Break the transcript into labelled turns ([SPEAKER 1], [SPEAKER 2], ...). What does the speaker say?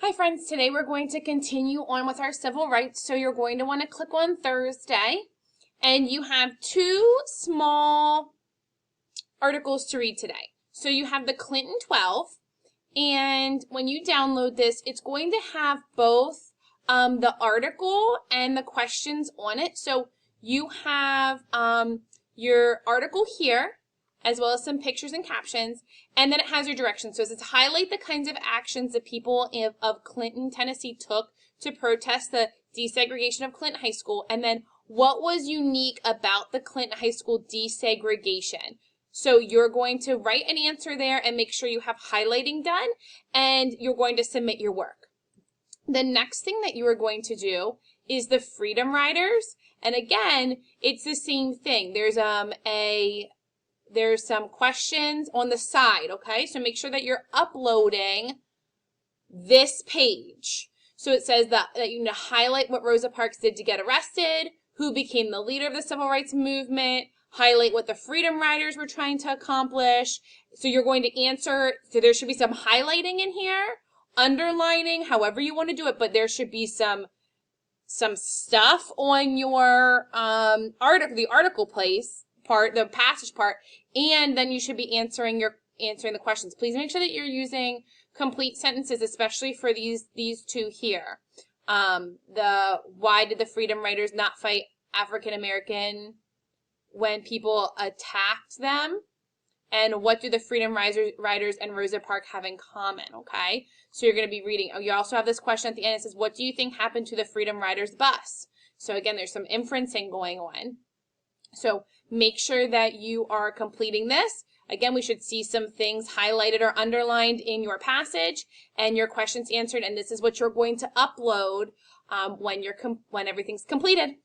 [SPEAKER 1] Hi friends, today we're going to continue on with our civil rights. So you're going to want to click on Thursday and you have two small articles to read today. So you have the Clinton 12 and when you download this, it's going to have both the article and the questions on it. So you have your article here, as well as some pictures and captions, and then it has your directions. So it says highlight the kinds of actions that people of Clinton, Tennessee took to protest the desegregation of Clinton High School, and then what was unique about the Clinton High School desegregation. So you're going to write an answer there and make sure you have highlighting done, and you're going to submit your work. The next thing that you are going to do is the Freedom Riders, and again, it's the same thing. There's some questions on the side, okay? So make sure that you're uploading this page. So it says that you need to highlight what Rosa Parks did to get arrested, who became the leader of the civil rights movement, highlight what the Freedom Riders were trying to accomplish. So you're going to answer, so there should be some highlighting in here, underlining, however you want to do it, but there should be some stuff on your the article place part, the passage part, and then you should be answering the questions. Please make sure that you're using complete sentences, especially for these two here. Why did the Freedom Riders not fight African American when people attacked them? And what do the Freedom Riders and Rosa Parks have in common, okay? So you're going to be reading. Oh, you also have this question at the end. It says, what do you think happened to the Freedom Riders bus? So again, there's some inferencing going on. So make sure that you are completing this. Again, we should see some things highlighted or underlined in your passage and your questions answered. And this is what you're going to upload when everything's completed.